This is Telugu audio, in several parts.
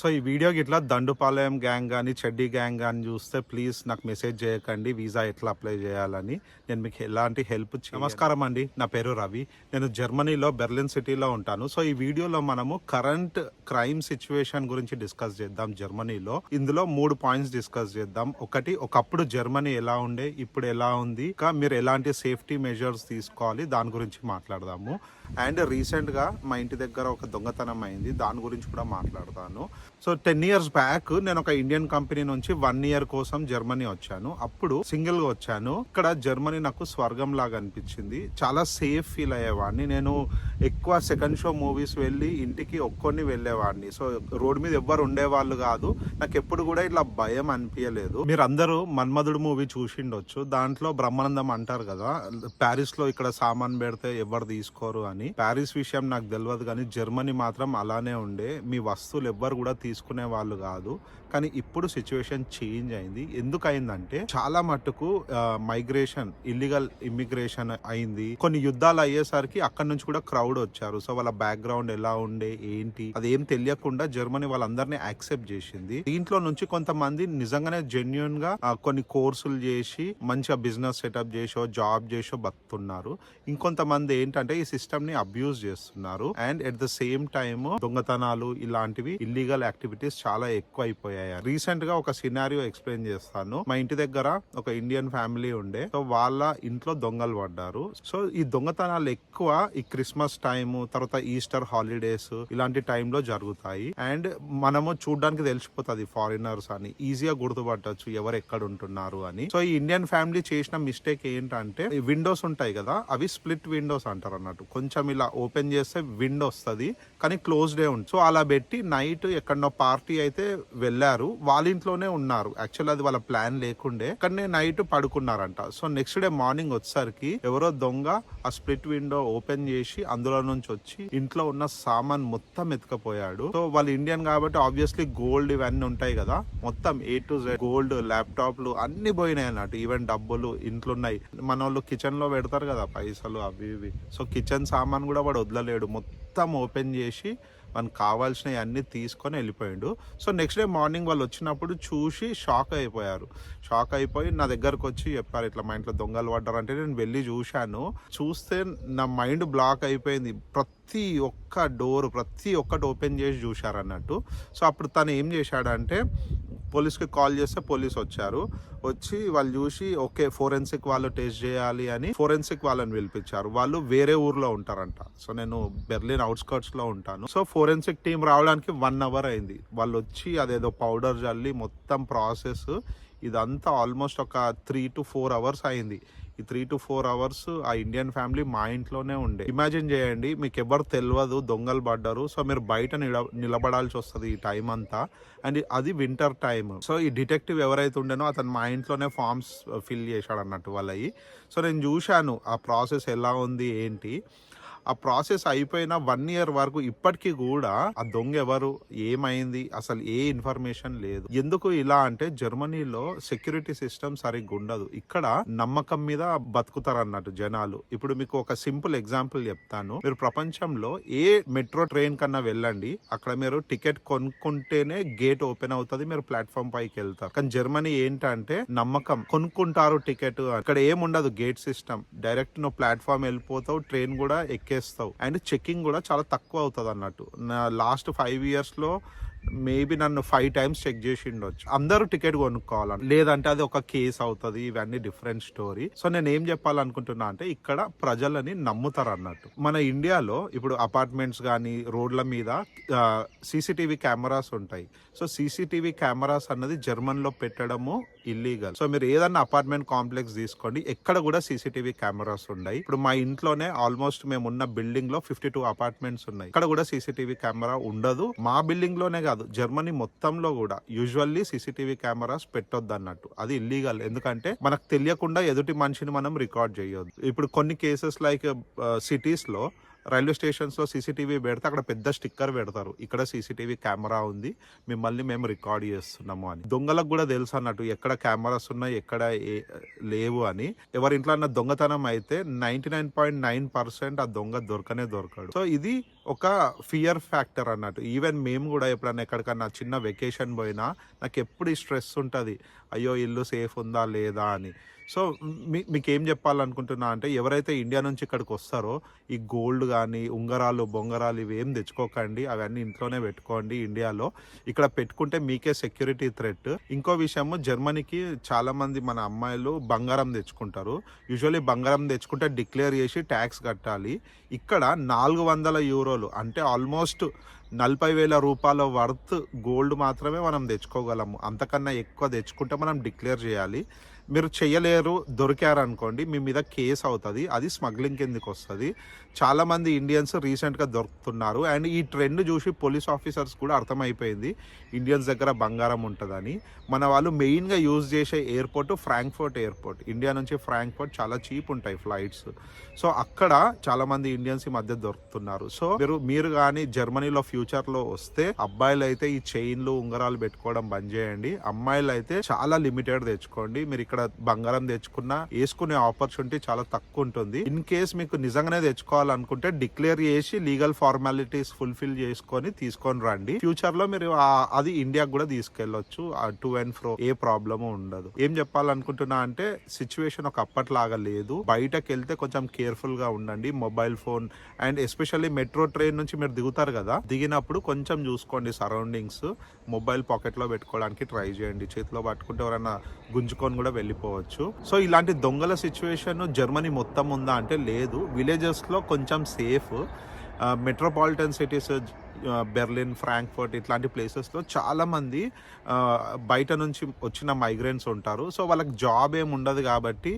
సో ఈ వీడియోకి ఇట్లా దండుపాలెం గ్యాంగ్ కానీ చెడ్డీ గ్యాంగ్ కానీ చూస్తే ప్లీజ్ నాకు మెసేజ్ చేయకండి వీసా ఎట్లా అప్లై చేయాలని. నేను మీకు ఎలాంటి హెల్ప్ నమస్కారం అండి, నా పేరు రవి. నేను జర్మనీలో బెర్లిన్ సిటీలో ఉంటాను. సో ఈ వీడియోలో మనము కరెంట్ క్రైమ్ సిచ్యువేషన్ గురించి డిస్కస్ చేద్దాం జర్మనీలో. ఇందులో 3 పాయింట్స్ డిస్కస్ చేద్దాం. ఒకటి, ఒకప్పుడు జర్మనీ ఎలా ఉండే, ఇప్పుడు ఎలా ఉంది, ఇంకా మీరు ఎలాంటి సేఫ్టీ మెజర్స్ తీసుకోవాలి దాని గురించి మాట్లాడదాము. అండ్ రీసెంట్గా మా ఇంటి దగ్గర ఒక దొంగతనం అయింది, దాని గురించి కూడా మాట్లాడతాను. సో 10 years బ్యాక్ నేను ఒక ఇండియన్ కంపెనీ నుంచి 1 year కోసం జర్మనీ వచ్చాను. అప్పుడు సింగిల్ గా వచ్చాను. ఇక్కడ జర్మనీ నాకు స్వర్గం లాగా అనిపించింది. చాలా సేఫ్ ఫీల్ అయ్యేవాడిని. నేను ఎక్కువ సెకండ్ షో మూవీస్ వెళ్ళి ఇంటికి ఒక్కొని వెళ్ళేవాడిని. సో రోడ్ మీద ఎవ్వరు ఉండేవాళ్ళు కాదు. నాకు ఎప్పుడు కూడా ఇట్లా భయం అనిపించలేదు. మీరు అందరూ మన్మధుడు మూవీ చూసిండొచ్చు. దాంట్లో బ్రహ్మానందం అంటారు కదా, ప్యారిస్ లో ఇక్కడ సామాన్ పెడితే ఎవరు తీసుకోరు అని. ప్యారిస్ విషయం నాకు తెలియదు కానీ జర్మనీ మాత్రం అలానే ఉండే. మీ వస్తువులు ఎవ్వరు కూడా తీసుకునే వాళ్ళు కాదు. కానీ ఇప్పుడు సిచ్యువేషన్ చేంజ్ అయింది. ఎందుకు అయిందంటే చాలా మట్టుకు మైగ్రేషన్, ఇల్లీగల్ ఇమ్మిగ్రేషన్ అయింది. కొన్ని యుద్ధాలు అయ్యేసరికి అక్కడ నుంచి కూడా క్రౌడ్ వచ్చారు. సో వాళ్ళ బ్యాక్గ్రౌండ్ ఎలా ఉండే ఏంటి అదేం తెలియకుండా జర్మనీ వాళ్ళందరినీ యాక్సెప్ట్ చేసింది. దీంట్లో నుంచి కొంతమంది నిజంగానే జెన్యున్ గా కొన్ని కోర్సులు చేసి మంచిగా బిజినెస్ సెటప్ చేసో జాబ్ చేసో బతుకుతున్నారు. ఇంకొంతమంది ఏంటంటే ఈ సిస్టమ్ ని అబ్యూజ్ చేస్తున్నారు. And at the same time దొంగతనాలు ఇలాంటివి ఇల్లీగల్ యాక్టివిటీస్ చాలా ఎక్కువ అయిపోయాయి. రీసెంట్ గా ఒక సినారియో ఎక్స్ప్లెయిన్ చేస్తాను. మా ఇంటి దగ్గర ఒక ఇండియన్ ఫ్యామిలీ ఉండే. సో వాళ్ళ ఇంట్లో దొంగలు పడ్డారు. సో ఈ దొంగతనాలు ఎక్కువ ఈ క్రిస్మస్ టైమ్, తర్వాత ఈస్టర్ హాలిడేస్ ఇలాంటి టైంలో జరుగుతాయి. అండ్ మనము చూడడానికి తెలిసిపోతుంది ఫారినర్స్ అని, ఈజీగా గుర్తుపట్టచ్చు ఎవరు ఎక్కడ ఉంటున్నారు అని. సో ఈ ఇండియన్ ఫ్యామిలీ చేసిన మిస్టేక్ ఏంటంటే ఈ విండోస్ ఉంటాయి కదా, అవి స్ప్లిట్ విండోస్ అంటారు అన్నట్టు. కొంచెం ఇలా ఓపెన్ చేస్తే విండో వస్తుంది కానీ క్లోజ్డే ఉంటుంది. సో అలా పెట్టి నైట్ ఎక్కడో పార్టీ అయితే వెళ్ళారు. వాళ్ళ ఇంట్లోనే ఉన్నారు. యాక్చువల్ అది వాళ్ళ ప్లాన్ లేకుండే, కానీ నైట్ పడుకున్నారంట. సో నెక్స్ట్ డే మార్నింగ్ వచ్చేసరికి ఎవరో దొంగ ఆ స్ప్లిట్ విండో ఓపెన్ చేసి అందులో నుంచి వచ్చి ఇంట్లో ఉన్న సామాన్ మొత్తం ఎత్తుకపోయాడు. సో వాళ్ళు ఇండియన్ కాబట్టి ఆబ్వియస్లీ గోల్డ్ ఇవన్నీ ఉంటాయి కదా, మొత్తం A to Z గోల్డ్, ల్యాప్టాప్లు అన్ని పోయినాయి అన్నట్టు. ఈవెన్ డబ్బులు ఇంట్లో ఉన్నాయి. మన వాళ్ళు కిచెన్ లో పెడతారు కదా పైసలు అవి ఇవి. సో కిచెన్ సామాన్ కూడా వాడు వదలలేడు, మొత్తం ఓపెన్ చేసి మనకు కావాల్సినవి అన్నీ తీసుకొని వెళ్ళిపోయాడు. సో నెక్స్ట్ డే మార్నింగ్ వాళ్ళు వచ్చినప్పుడు చూసి షాక్ అయిపోయారు. షాక్ అయిపోయి నా దగ్గరకు వచ్చి చెప్పారు, ఇట్లా మా ఇంట్లో దొంగలు పడ్డారంటే నేను వెళ్ళి చూశాను. చూస్తే నా మైండ్ బ్లాక్ అయిపోయింది. ప్రతి ఒక్క డోర్, ప్రతి ఒక్కటి ఓపెన్ చేసి చూశారు అన్నట్టు. సో అప్పుడు తను ఏం చేశాడంటే పోలీస్కి కాల్ చేస్తే పోలీస్ వచ్చారు. వచ్చి వాళ్ళు చూసి ఓకే ఫోరెన్సిక్ వాళ్ళు టెస్ట్ చేయాలి అని ఫోరెన్సిక్ వాళ్ళని పిలిపించారు. వాళ్ళు వేరే ఊర్లో ఉంటారంట. సో నేను బెర్లిన్ అవుట్స్కర్ట్స్ లో ఉంటాను. సో ఫోరెన్సిక్ టీం రావడానికి 1 hour అయింది. వాళ్ళు వచ్చి అదేదో పౌడర్ జల్లి మొత్తం ప్రాసెస్ ఇదంతా ఆల్మోస్ట్ ఒక 3 to 4 hours అయింది. ఈ 3 to 4 hours ఆ ఇండియన్ ఫ్యామిలీ మా ఇంట్లోనే ఉండే. ఇమాజిన్ చేయండి, మీకు ఎవరు తెలియదు, దొంగలు పడ్డారు. సో మీరు బయట నిలబడాల్సి వస్తుంది ఈ టైం అంతా. అండ్ అది వింటర్ టైం. సో ఈ డిటెక్టివ్ ఎవరైతే ఉండేనో అతను మా ఇంట్లోనే ఫామ్స్ ఫిల్ చేశాడు అన్నట్టు వాళ్ళవి. సో నేను చూశాను ఆ ప్రాసెస్ ఎలా ఉంది ఏంటి. ఆ ప్రాసెస్ అయిపోయిన 1 year వరకు ఇప్పటికీ కూడా ఆ దొంగ ఎవరు, ఏమైంది, అసలు ఏ ఇన్ఫర్మేషన్ లేదు. ఎందుకు ఇలా అంటే జర్మనీలో సెక్యూరిటీ సిస్టమ్ సరిగ్గా ఉండదు. ఇక్కడ నమ్మకం మీద బతుకుతారు అన్నట్టు జనాలు. ఇప్పుడు మీకు ఒక సింపుల్ ఎగ్జాంపుల్ చెప్తాను. మీరు ప్రపంచంలో ఏ మెట్రో ట్రైన్ కన్నా వెళ్ళండి, అక్కడ మీరు టికెట్ కొనుక్కుంటేనే గేట్ ఓపెన్ అవుతుంది, మీరు ప్లాట్ఫామ్ పైకి వెళ్తారు. కానీ జర్మనీ ఏంటంటే నమ్మకం, కొనుక్కుంటారు టికెట్. అక్కడ ఏముండదు గేట్ సిస్టమ్. డైరెక్ట్ నువ్వు ప్లాట్ఫామ్ వెళ్ళిపోతావు, ట్రైన్ కూడా ఎక్కేస్తావు. అండ్ చెకింగ్ కూడా చాలా తక్కువ అవుతుంది అన్నట్టు. నా లాస్ట్ 5 years లో మేబీ నన్ను 5 times చెక్ చేసి ఉండొచ్చు. అందరూ టికెట్ కొనుక్కోవాలని, లేదంటే అది ఒక కేసు అవుతుంది. ఇవన్నీ డిఫరెంట్ స్టోరీ. సో నేను ఏం చెప్పాలనుకుంటున్నా అంటే ఇక్కడ ప్రజలని నమ్ముతారు అన్నట్టు. మన ఇండియాలో ఇప్పుడు అపార్ట్మెంట్స్ కానీ రోడ్ల మీద CCTV కెమెరాస్ ఉంటాయి. సో CCTV కెమెరాస్ అన్నది జర్మన్ లో పెట్టడము ఇల్లీగల్. సో మీరు ఏదన్నా అపార్ట్మెంట్ కాంప్లెక్స్ తీసుకోండి, ఎక్కడ కూడా CCTV కెమెరాస్ ఉన్నాయి. ఇప్పుడు మా ఇంట్లోనే ఆల్మోస్ట్ మేము ఉన్న బిల్డింగ్ లో 52 అపార్ట్మెంట్స్ ఉన్నాయి. ఇక్కడ కూడా CCTV కెమెరా ఉండదు. మా బిల్డింగ్ లోనే కాదు, జర్మనీ మొత్తంలో కూడా యూజువల్లీ CCTV కెమెరాస్ పెట్టొద్దు అన్నట్టు. అది ఇల్లీగల్. ఎందుకంటే మనకు తెలియకుండా ఎదుటి మనిషిని మనం రికార్డ్ చేయొద్దు. ఇప్పుడు కొన్ని కేసెస్ లైక్ సిటీస్ లో రైల్వే స్టేషన్స్ లో CCTV పెడితే అక్కడ పెద్ద స్టిక్కర్ పెడతారు, ఇక్కడ CCTV కెమెరా ఉంది, మిమ్మల్ని మేము రికార్డ్ చేస్తున్నాము అని. దొంగలకు కూడా తెలుసు అన్నట్టు ఎక్కడ కెమెరాస్ ఉన్నాయి ఎక్కడ లేవు అని. ఎవరి ఇంట్లో దొంగతనం అయితే 99.9% ఆ దొంగ దొరకనే దొరకడు. సో ఇది ఒక ఫియర్ ఫ్యాక్టర్ అన్నట్టు. ఈవెన్ మేము కూడా ఎప్పుడన్నా ఎక్కడికన్నా చిన్న వెకేషన్ పోయినా నాకు ఎప్పుడు ఈ స్ట్రెస్ ఉంటుంది, అయ్యో ఇల్లు సేఫ్ ఉందా లేదా అని. సో మీకేం చెప్పాలనుకుంటున్నా అంటే, ఎవరైతే ఇండియా నుంచి ఇక్కడికి వస్తారో ఈ గోల్డ్ కానీ ఉంగరాలు బొంగరాలు ఇవి ఏం తెచ్చుకోకండి, అవన్నీ ఇంట్లోనే పెట్టుకోండి ఇండియాలో. ఇక్కడ పెట్టుకుంటే మీకే సెక్యూరిటీ థ్రెట్. ఇంకో విషయము, జర్మనీకి చాలామంది మన అమ్మాయిలు బంగారం తెచ్చుకుంటారు. యూజువల్లీ బంగారం తెచ్చుకుంటే డిక్లేర్ చేసి ట్యాక్స్ కట్టాలి. ఇక్కడ 400 యూరోలు అంటే ఆల్మోస్ట్ 40,000 రూపాయల వర్త్ గోల్డ్ మాత్రమే మనం తెచ్చుకోగలము. అంతకన్నా ఎక్కువ తెచ్చుకుంటే మనం డిక్లేర్ చేయాలి. మీరు చేయలేరు, దొరికారనుకోండి మీ మీద కేసు అవుతుంది, అది స్మగ్లింగ్ కిందకి వస్తుంది. చాలామంది ఇండియన్స్ రీసెంట్గా దొరుకుతున్నారు. అండ్ ఈ ట్రెండ్ చూసి పోలీస్ ఆఫీసర్స్ కూడా అర్థమైపోయింది ఇండియన్స్ దగ్గర బంగారం ఉంటుందని. మన వాళ్ళు మెయిన్గా యూజ్ చేసే ఎయిర్పోర్ట్ ఫ్రాంక్ఫర్ట్ ఎయిర్పోర్ట్. ఇండియా నుంచి ఫ్రాంక్ఫర్ట్ చాలా చీప్ ఉంటాయి ఫ్లైట్స్. సో అక్కడ చాలామంది ఇండియన్స్ ఈ మధ్య దొరుకుతున్నారు. సో మీరు కానీ జర్మనీలో ఫ్యూచర్లో వస్తే అబ్బాయిలు అయితే ఈ చైన్లు ఉంగరాలు పెట్టుకోవడం బంద్ చేయండి. అమ్మాయిలు అయితే చాలా లిమిటెడ్ తెచ్చుకోండి. మీరు ఇక్కడ బంగారం తెచ్చుకున్నా వేసుకునే ఆపర్చునిటీ చాలా తక్కువ ఉంటుంది. ఇన్ కేస్ మీకు నిజంగానే తెచ్చుకోవాలనుకుంటే డిక్లేర్ చేసి లీగల్ ఫార్మాలిటీస్ ఫుల్ఫిల్ చేసుకొని తీసుకొని రండి. ఫ్యూచర్ లో మీరు అది ఇండియాకి కూడా తీసుకెళ్లొచ్చు. To and fro a problem ఉండదు. ఏం చెప్పాలనుకుంటున్నా అంటే, సిచ్యువేషన్ ఒక అప్పట్లాగా లేదు. బయటకు వెళ్తే కొంచెం కేర్ఫుల్ గా ఉండండి. Mobile phone and especially metro train నుంచి మీరు దిగుతారు కదా, దిగినప్పుడు కొంచెం చూసుకోండి సరౌండింగ్స్. మొబైల్ పాకెట్ లో పెట్టుకోవడానికి ట్రై చేయండి. చేతిలో పట్టుకుంటే ఎవరైనా గుంజుకొని కూడా వెళ్ళిపోవచ్చు. సో ఇలాంటి దొంగల సిచ్యువేషన్ జర్మనీ మొత్తం ఉందా అంటే లేదు. విలేజెస్ లో కొంచెం safe. Metropolitan cities Berlin, Frankfurt ఇట్లాంటి ప్లేసెస్లో చాలామంది బయట నుంచి వచ్చిన మైగ్రెంట్స్ ఉంటారు. సో వాళ్ళకి జాబ్ ఏమి ఉండదు కాబట్టి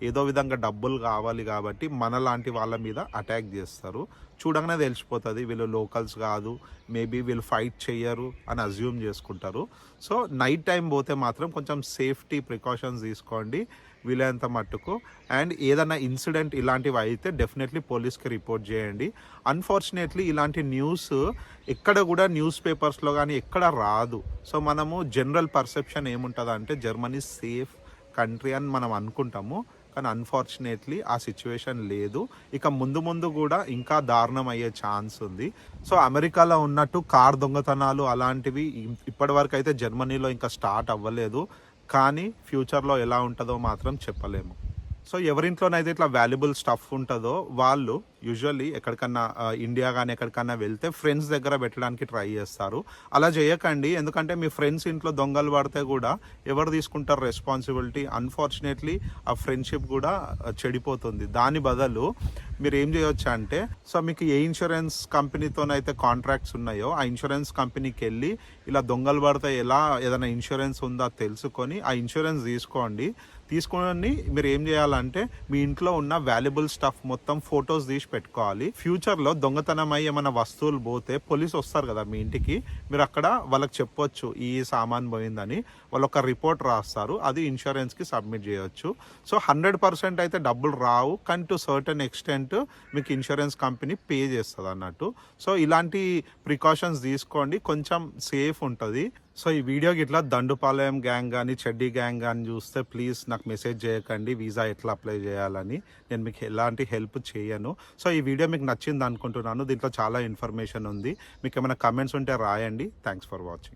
ఏదో విధంగా డబ్బులు కావాలి కాబట్టి మనలాంటి వాళ్ళ మీద అటాక్ చేస్తారు. చూడగానే తెలిసిపోతుంది వీళ్ళు లోకల్స్ కాదు, మేబీ వీళ్ళు ఫైట్ చెయ్యరు అని అజ్యూమ్ చేసుకుంటారు. సో నైట్ టైం పోతే మాత్రం కొంచెం సేఫ్టీ ప్రికాషన్స్ తీసుకోండి వీలైనంత మట్టుకు. అండ్ ఏదైనా ఇన్సిడెంట్ ఇలాంటివి అయితే డెఫినెట్లీ పోలీస్కి రిపోర్ట్ చేయండి. అన్ఫార్చునేట్లీ ఇలాంటి న్యూస్ ఎక్కడ కూడా న్యూస్ పేపర్స్లో కానీ ఎక్కడ రాదు. సో మనము జనరల్ పర్సెప్షన్ ఏముంటుంది అంటే జర్మనీ సేఫ్ కంట్రీ అని మనం అనుకుంటాము, కానీ అన్ఫార్చునేట్లీ ఆ సిచ్యువేషన్ లేదు. ఇక ముందు ముందు కూడా ఇంకా దారుణం అయ్యే ఛాన్స్ ఉంది. సో అమెరికాలో ఉన్నట్టు కార్ దొంగతనాలు అలాంటివి ఇప్పటి వరకు అయితే జర్మనీలో ఇంకా స్టార్ట్ అవ్వలేదు, కానీ ఫ్యూచర్లో ఎలా ఉంటుందో మాత్రం చెప్పలేము. సో ఎవరింట్లోనైతే ఇట్లా వాల్యుబుల్ స్టఫ్ ఉంటుందో వాళ్ళు యూజువల్లీ ఎక్కడికన్నా ఇండియా కానీ ఎక్కడికన్నా వెళ్తే ఫ్రెండ్స్ దగ్గర పెట్టడానికి ట్రై చేస్తారు. అలా చేయకండి, ఎందుకంటే మీ ఫ్రెండ్స్ ఇంట్లో దొంగలు పడితే కూడా ఎవరు తీసుకుంటారు రెస్పాన్సిబిలిటీ? అన్ఫార్చునేట్లీ ఆ ఫ్రెండ్షిప్ కూడా చెడిపోతుంది. దాని బదులు మీరు ఏం చేయొచ్చు అంటే, సో మీకు ఏ ఇన్సూరెన్స్ కంపెనీతోనైతే కాంట్రాక్ట్స్ ఉన్నాయో ఆ ఇన్సూరెన్స్ కంపెనీకి వెళ్ళి ఇలా దొంగలు పడితే ఎలా ఏదైనా ఇన్సూరెన్స్ ఉందా తెలుసుకొని ఆ ఇన్సూరెన్స్ తీసుకొని మీరు ఏం చేయాలంటే మీ ఇంట్లో ఉన్న వాల్యుబుల్ స్టఫ్ మొత్తం ఫొటోస్ తీసి పెట్టుకోవాలి. ఫ్యూచర్లో దొంగతనం అయ్యి ఏమైనా వస్తువులు పోతే పోలీసు వస్తారు కదా మీ ఇంటికి, మీరు అక్కడ వాళ్ళకి చెప్పొచ్చు ఈ సామాన్ పోయిందని. వాళ్ళు ఒక రిపోర్ట్ రాస్తారు, అది ఇన్సూరెన్స్కి సబ్మిట్ చేయొచ్చు. సో 100% అయితే డబ్బులు రావు, కానీ టు సర్టన్ ఎక్స్టెంట్ మీకు ఇన్సూరెన్స్ కంపెనీ పే చేస్తుంది అన్నట్టు. సో ఇలాంటి ప్రికాషన్స్ తీసుకోండి, కొంచెం సేఫ్ ఉంటుంది. సో ఈ వీడియోకి ఇట్లా దండుపాలెం గ్యాంగ్ కానీ చెడ్డీ గ్యాంగ్ కానీ చూస్తే ప్లీజ్ నాకు మెసేజ్ చేయకండి వీసా ఎట్లా అప్లై చేయాలని. నేను మీకు ఎలాంటి హెల్ప్ చేయను. సో ఈ వీడియో మీకు నచ్చింది అనుకుంటున్నాను. దీంట్లో చాలా ఇన్ఫర్మేషన్ ఉంది. మీకు ఏమైనా కమెంట్స్ ఉంటే రాయండి. Thanks for watching.